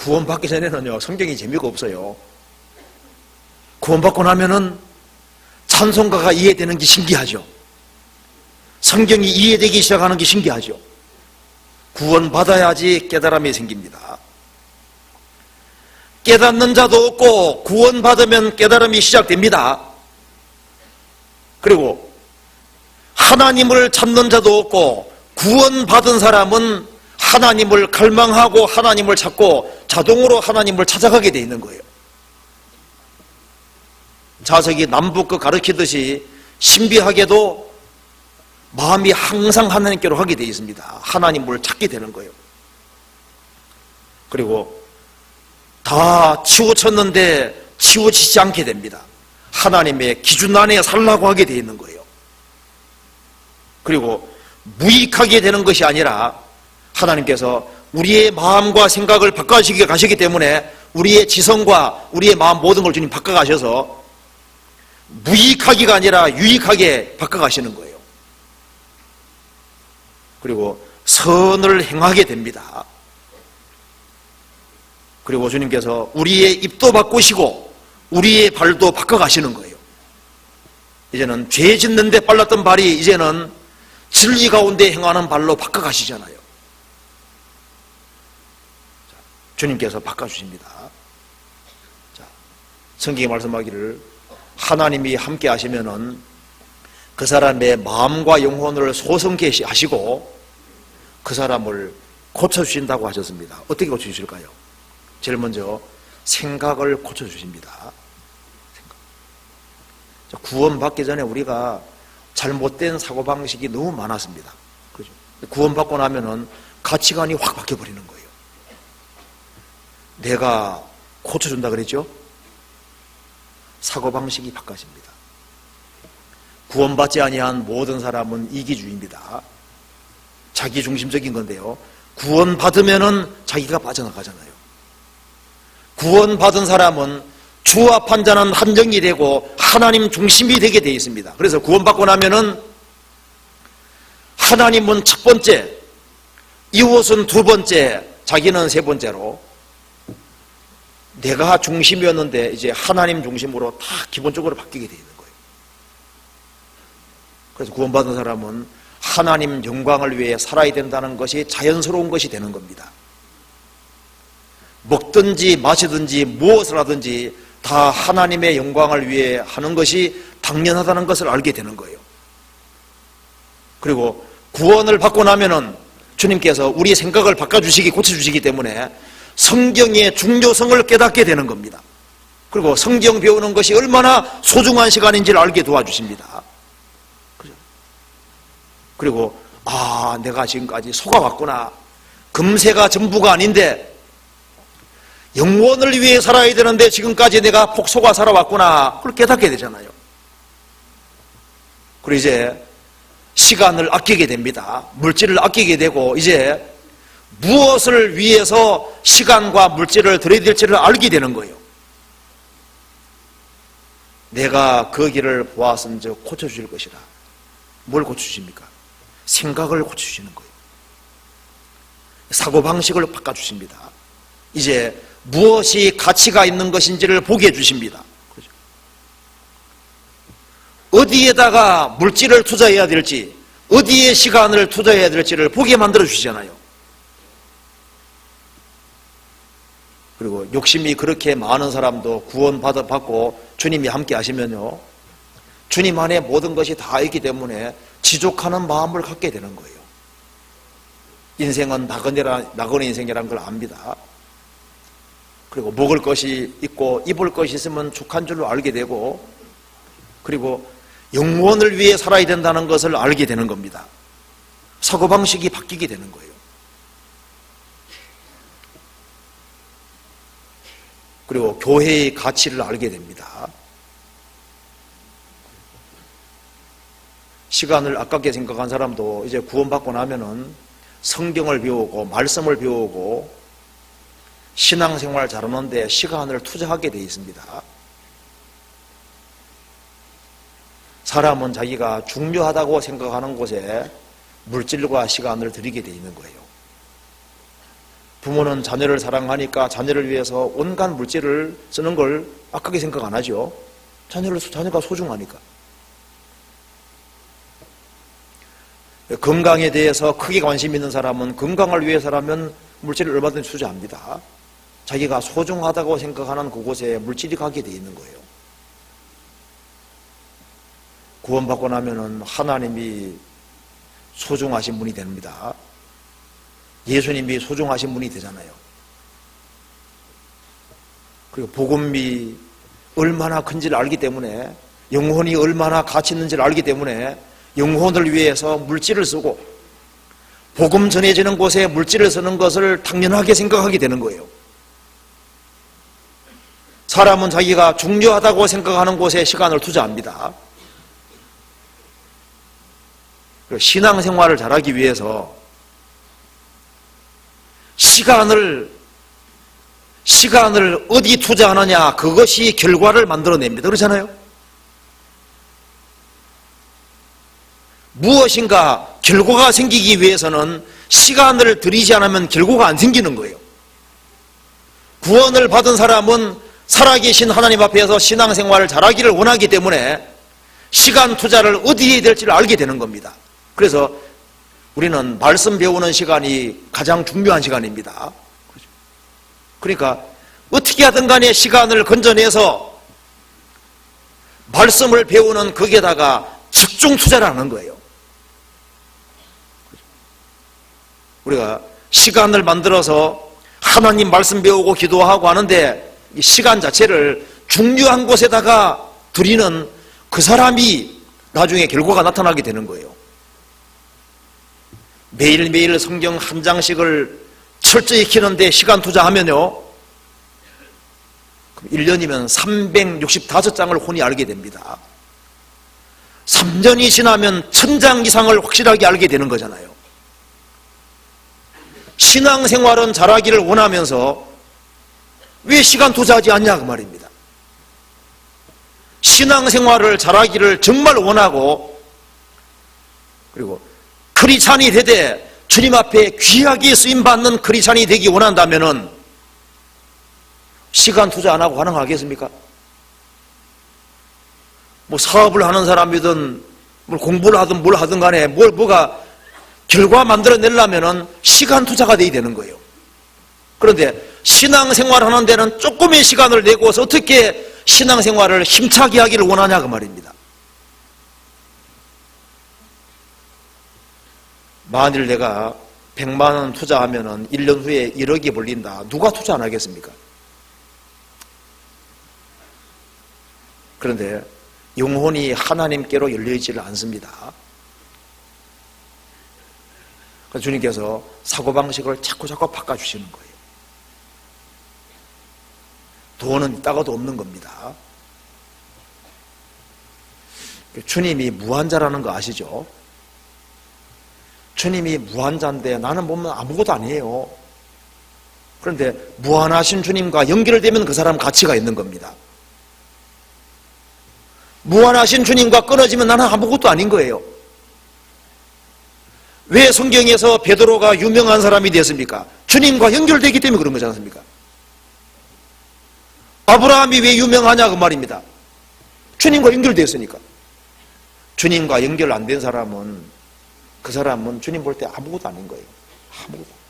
구원받기 전에는요, 성경이 재미가 없어요. 구원받고 나면은 찬송가가 이해되는 게 신기하죠. 성경이 이해되기 시작하는 게 신기하죠. 구원받아야지 깨달음이 생깁니다. 깨닫는 자도 없고 구원받으면 깨달음이 시작됩니다. 그리고 하나님을 찾는 자도 없고 구원받은 사람은 하나님을 갈망하고 하나님을 찾고 자동으로 하나님을 찾아가게 돼 있는 거예요. 자석이 남북극 가르치듯이 신비하게도 마음이 항상 하나님께로 가게 돼 있습니다. 하나님을 찾게 되는 거예요. 그리고 다 치우쳤는데 치우치지 않게 됩니다. 하나님의 기준 안에 살라고 하게 돼 있는 거예요. 그리고 무익하게 되는 것이 아니라 하나님께서 우리의 마음과 생각을 바꿔주시게 가시기 때문에 우리의 지성과 우리의 마음 모든 걸 주님 바꿔가셔서 무익하기가 아니라 유익하게 바꿔가시는 거예요. 그리고 선을 행하게 됩니다. 그리고 주님께서 우리의 입도 바꾸시고 우리의 발도 바꿔가시는 거예요. 이제는 죄 짓는 데 빨랐던 발이 이제는 진리 가운데 행하는 발로 바꿔가시잖아요. 주님께서 바꿔주십니다. 자, 성경이 말씀하기를 하나님이 함께 하시면은 그 사람의 마음과 영혼을 소성케 하시고 그 사람을 고쳐주신다고 하셨습니다. 어떻게 고쳐주실까요? 제일 먼저 생각을 고쳐주십니다. 구원받기 전에 우리가 잘못된 사고방식이 너무 많았습니다. 그죠? 구원받고 나면은 가치관이 확 바뀌어버리는 거예요. 내가 고쳐준다 그랬죠? 사고방식이 바꿔집니다. 구원받지 아니한 모든 사람은 이기주의입니다. 자기중심적인 건데요. 구원받으면은 자기가 빠져나가잖아요. 구원받은 사람은 주와 판단은 한정이 되고 하나님 중심이 되게 되어 있습니다. 그래서 구원받고 나면은 하나님은 첫 번째, 이웃은 두 번째, 자기는 세 번째로 내가 중심이었는데 이제 하나님 중심으로 다 기본적으로 바뀌게 되어 있는 거예요. 그래서 구원받은 사람은 하나님 영광을 위해 살아야 된다는 것이 자연스러운 것이 되는 겁니다. 먹든지 마시든지 무엇을 하든지 다 하나님의 영광을 위해 하는 것이 당연하다는 것을 알게 되는 거예요. 그리고 구원을 받고 나면은 주님께서 우리 생각을 바꿔주시기, 고쳐주시기 때문에 성경의 중요성을 깨닫게 되는 겁니다. 그리고 성경 배우는 것이 얼마나 소중한 시간인지를 알게 도와주십니다. 그죠? 그리고 내가 지금까지 속아왔구나. 금세가 전부가 아닌데 영원을 위해 살아야 되는데 지금까지 내가 속아 살아왔구나. 그걸 깨닫게 되잖아요. 그리고 이제 시간을 아끼게 됩니다. 물질을 아끼게 되고 이제 무엇을 위해서 시간과 물질을 들여야 될지를 알게 되는 거예요. 내가 그 길을 보았은즉 고쳐주실 것이라. 뭘 고쳐주십니까? 생각을 고쳐주시는 거예요. 사고방식을 바꿔주십니다. 이제 무엇이 가치가 있는 것인지를 보게 해주십니다. 그렇죠? 어디에다가 물질을 투자해야 될지, 어디에 시간을 투자해야 될지를 보게 만들어 주시잖아요. 그리고 욕심이 그렇게 많은 사람도 구원받고 주님이 함께 하시면요, 주님 안에 모든 것이 다 있기 때문에 지족하는 마음을 갖게 되는 거예요. 인생은 나그네 인생이라는 걸 압니다. 그리고 먹을 것이 있고 입을 것이 있으면 족한 줄로 알게 되고, 그리고 영원을 위해 살아야 된다는 것을 알게 되는 겁니다. 사고방식이 바뀌게 되는 거예요. 그리고 교회의 가치를 알게 됩니다. 시간을 아깝게 생각한 사람도 이제 구원받고 나면은 성경을 배우고 말씀을 배우고 신앙생활 잘하는데 시간을 투자하게 되어 있습니다. 사람은 자기가 중요하다고 생각하는 곳에 물질과 시간을 들이게 되어 있는 거예요. 부모는 자녀를 사랑하니까 자녀를 위해서 온갖 물질을 쓰는 걸 악하게 생각 안 하죠. 자녀가 소중하니까. 건강에 대해서 크게 관심 있는 사람은 건강을 위해서라면 물질을 얼마든지 투자합니다. 자기가 소중하다고 생각하는 그곳에 물질이 가게 돼 있는 거예요. 구원받고 나면은 하나님이 소중하신 분이 됩니다. 예수님이 소중하신 분이 되잖아요. 그리고 복음이 얼마나 큰지를 알기 때문에, 영혼이 얼마나 가치 있는지를 알기 때문에 영혼을 위해서 물질을 쓰고 복음 전해지는 곳에 물질을 쓰는 것을 당연하게 생각하게 되는 거예요. 사람은 자기가 중요하다고 생각하는 곳에 시간을 투자합니다. 신앙생활을 잘하기 위해서 시간을 어디 투자하느냐, 그것이 결과를 만들어냅니다. 그렇잖아요? 무엇인가 결과가 생기기 위해서는 시간을 들이지 않으면 결과가 안 생기는 거예요. 구원을 받은 사람은 살아계신 하나님 앞에서 신앙생활을 잘하기를 원하기 때문에 시간 투자를 어디에 해야 될지를 알게 되는 겁니다. 그래서 우리는 말씀 배우는 시간이 가장 중요한 시간입니다. 그러니까 어떻게 하든 간에 시간을 건져내서 말씀을 배우는 거기에다가 집중 투자를 하는 거예요. 우리가 시간을 만들어서 하나님 말씀 배우고 기도하고 하는데 이 시간 자체를 중요한 곳에다가 드리는 그 사람이 나중에 결과가 나타나게 되는 거예요. 매일매일 성경 한 장씩을 철저히 익히는데 시간 투자하면요, 1년이면 365장을 혼이 알게 됩니다. 3년이 지나면 1000장 이상을 확실하게 알게 되는 거잖아요. 신앙생활은 잘하기를 원하면서 왜 시간 투자하지 않냐 그 말입니다. 신앙생활을 잘하기를 정말 원하고, 그리고 크리스찬이 되되 주님 앞에 귀하게 쓰임받는 크리스찬이 되기 원한다면은 시간 투자 안 하고 가능하겠습니까? 뭐 사업을 하는 사람이든 뭘 공부를 하든 뭘 하든 간에 뭐가 결과 만들어내려면은 시간 투자가 돼야 되는 거예요. 그런데 신앙생활 하는 데는 조금의 시간을 내고서 어떻게 신앙생활을 힘차게 하기를 원하냐 그 말입니다. 만일 내가 100만 원 투자하면은 1년 후에 1억이 벌린다. 누가 투자 안 하겠습니까? 그런데 영혼이 하나님께로 열려있지를 않습니다. 그래서 주님께서 사고방식을 자꾸 바꿔주시는 거예요. 돈은 있다가도 없는 겁니다. 주님이 무한자라는 거 아시죠? 주님이 무한자인데 나는 보면 아무것도 아니에요. 그런데 무한하신 주님과 연결되면 그 사람 가치가 있는 겁니다. 무한하신 주님과 끊어지면 나는 아무것도 아닌 거예요. 왜 성경에서 베드로가 유명한 사람이 됐습니까? 주님과 연결되기 때문에 그런 거지 않습니까? 아브라함이 왜 유명하냐 그 말입니다. 주님과 연결됐으니까. 주님과 연결 안 된 사람은, 그 사람은 주님 볼 때 아무것도 아닌 거예요. 아무것도.